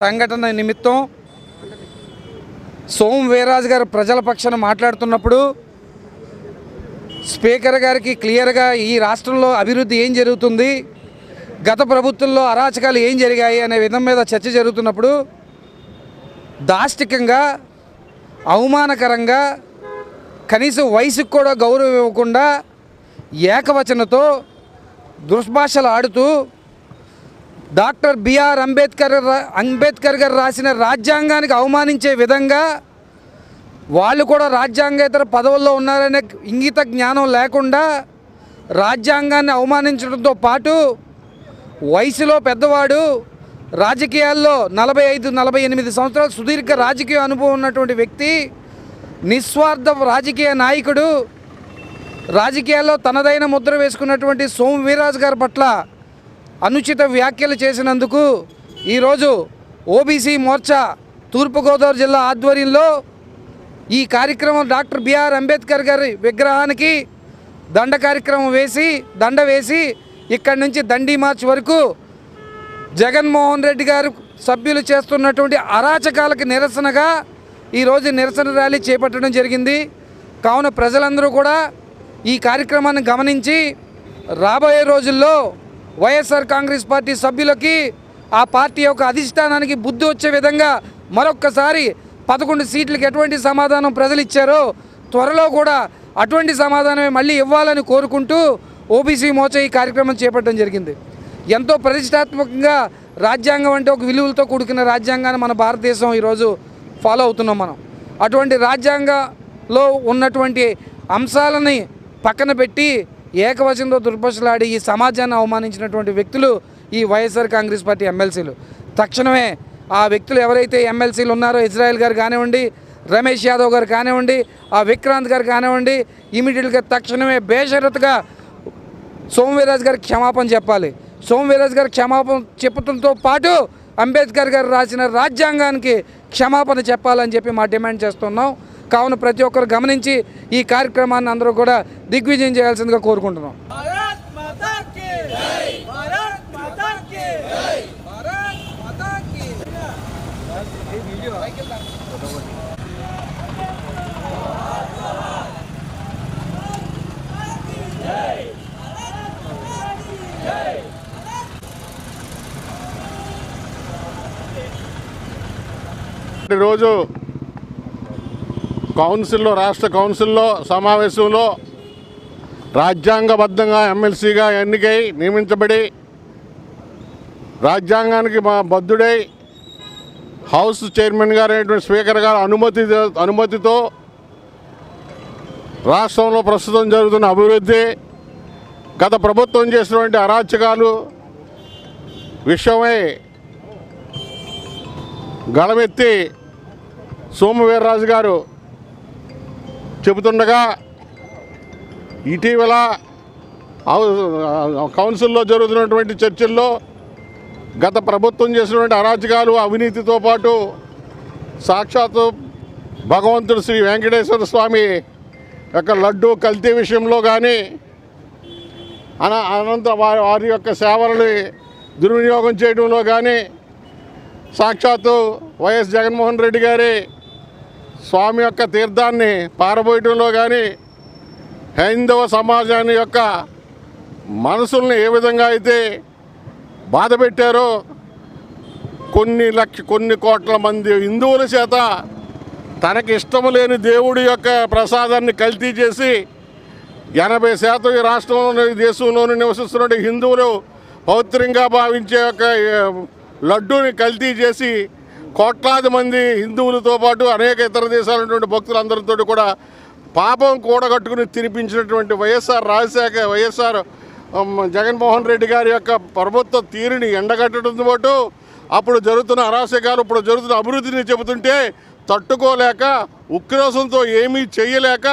సంఘటన నిమిత్తం సోము వీర్రాజు గారు ప్రజల పక్షాన మాట్లాడుతున్నప్పుడు స్పీకర్ గారికి క్లియర్గా ఈ రాష్ట్రంలో అభివృద్ధి ఏం జరుగుతుంది, గత ప్రభుత్వంలో అరాచకాలు ఏం జరిగాయి అనే విధం మీద చర్చ జరుగుతున్నప్పుడు దాష్టికంగా, అవమానకరంగా, కనీసం వయసుకు కూడా గౌరవం ఇవ్వకుండా ఏకవచనతో దుర్భాషలు ఆడుతూ డాక్టర్ బిఆర్ అంబేద్కర్ గారు రాసిన రాజ్యాంగానికి అవమానించే విధంగా, వాళ్ళు కూడా రాజ్యాంగేతర పదవుల్లో ఉన్నారనే ఇంగిత జ్ఞానం లేకుండా రాజ్యాంగాన్ని అవమానించడంతో పాటు వయసులో పెద్దవాడు, రాజకీయాల్లో 45-48 సంవత్సరాలు సుదీర్ఘ రాజకీయ అనుభవం ఉన్నటువంటి వ్యక్తి, నిస్వార్థ రాజకీయ నాయకుడు, రాజకీయాల్లో తనదైన ముద్ర వేసుకున్నటువంటి సోము వీర్రాజు గారి పట్ల అనుచిత వ్యాఖ్యలు చేసినందుకు ఈరోజు ఓబీసీ మోర్చా తూర్పుగోదావరి జిల్లా ఆధ్వర్యంలో ఈ కార్యక్రమం డాక్టర్ బిఆర్ అంబేద్కర్ గారి విగ్రహానికి దండ వేసి ఇక్కడి నుంచి దండి మార్చ్ వరకు జగన్మోహన్ రెడ్డి గారు సభ్యులు చేస్తున్నటువంటి అరాచకాలకు నిరసనగా ఈరోజు నిరసన ర్యాలీ చేపట్టడం జరిగింది. కావున ప్రజలందరూ కూడా ఈ కార్యక్రమాన్ని గమనించి రాబోయే రోజుల్లో వైఎస్ఆర్ కాంగ్రెస్ పార్టీ సభ్యులకి, ఆ పార్టీ యొక్క అధిష్టానానికి బుద్ధి వచ్చే విధంగా మరొక్కసారి 11 సీట్లకు ఎటువంటి సమాధానం ప్రజలు ఇచ్చారో త్వరలో కూడా అటువంటి సమాధానమే మళ్ళీ ఇవ్వాలని కోరుకుంటూ ఓబీసీ మోర్చా ఈ కార్యక్రమం చేపట్టడం జరిగింది. ఎంతో ప్రతిష్టాత్మకంగా రాజ్యాంగం అంటే ఒక విలువలతో కూడుకున్న రాజ్యాంగాన్ని మన భారతదేశం ఈరోజు ఫాలో అవుతున్నాం. మనం అటువంటి రాజ్యాంగంలో ఉన్నటువంటి అంశాలని పక్కన పెట్టి ఏకవచనంతో దుర్భాషలాడి ఈ సమాజాన్ని అవమానించినటువంటి వ్యక్తులు ఈ వైఎస్ఆర్ కాంగ్రెస్ పార్టీ ఎమ్మెల్సీలు. తక్షణమే ఆ వ్యక్తులు ఎవరైతే ఎమ్మెల్సీలు ఉన్నారో, ఇజ్రాయెల్ గారు కానివ్వండి, రమేష్ యాదవ్ గారు కానివ్వండి, ఆ విక్రాంత్ గారు కానివ్వండి, ఇమీడియట్గా తక్షణమే బేషరతుగా సోము వీర్రాజు గారికి క్షమాపణ చెప్పాలి. సోము వీర్రాజు గారు క్షమాపణ చెప్పడంతో పాటు అంబేద్కర్ గారు రాసిన రాజ్యాంగానికి క్షమాపణ చెప్పాలని చెప్పి మా డిమాండ్ చేస్తున్నాం. కావున ప్రతి ఒక్కరు గమనించి ఈ కార్యక్రమాన్ని అందరూ కూడా దిగ్విజయం చేయాల్సిందిగా కోరుకుంటున్నాం. రోజు కౌన్సిల్లో, రాష్ట్ర కౌన్సిల్లో సమావేశంలో రాజ్యాంగబద్ధంగా ఎమ్మెల్సీగా ఎన్నికై నియమించబడి రాజ్యాంగానికి బద్ధుడై హౌస్ చైర్మన్ గారు అయినటువంటి స్పీకర్ గారు అనుమతితో రాష్ట్రంలో ప్రస్తుతం జరుగుతున్న అభివృద్ధి, గత ప్రభుత్వం చేసినటువంటి అరాచకాలు విషయమై గళమెత్తి సోము వీర్రాజు గారు చెబుతుండగా, ఇటీవల కౌన్సిల్లో జరుగుతున్నటువంటి చర్చల్లో గత ప్రభుత్వం చేసినటువంటి అరాచకాలు, అవినీతితో పాటు సాక్షాత్తు భగవంతుడు శ్రీ వెంకటేశ్వర స్వామి యొక్క లడ్డు కల్తీ విషయంలో కానీ, అనంతరం వారి యొక్క సేవలని దుర్వినియోగం చేయడంలో కానీ, సాక్షాత్తు వైఎస్ జగన్మోహన్ రెడ్డి గారి స్వామి యొక్క తీర్థాన్ని పారబోయటంలో కానీ, హైందవ సమాజాన్ని యొక్క మనసుల్ని ఏ విధంగా అయితే బాధ పెట్టారో, కొన్ని కోట్ల మంది హిందువుల చేత తనకి ఇష్టము లేని దేవుడి యొక్క ప్రసాదాన్ని కల్తీ చేసి 80% ఈ రాష్ట్రంలో, దేశంలోనూ నివసిస్తున్న హిందువులు పవిత్రంగా భావించే యొక్క లడ్డూని కల్తీ చేసి కోట్లాది మంది హిందువులతో పాటు అనేక ఇతర దేశాల ఉన్నటువంటి భక్తులందరితో కూడా పాపం కూడగట్టుకుని తినిపించినటువంటి వైఎస్ఆర్ జగన్మోహన్ రెడ్డి గారి యొక్క ప్రభుత్వ తీరుని ఎండగట్టడంతో పాటు అప్పుడు జరుగుతున్న అరాచకాలు, ఇప్పుడు జరుగుతున్న అభివృద్ధిని చెబుతుంటే తట్టుకోలేక, ఉక్రోషంతో ఏమీ చేయలేక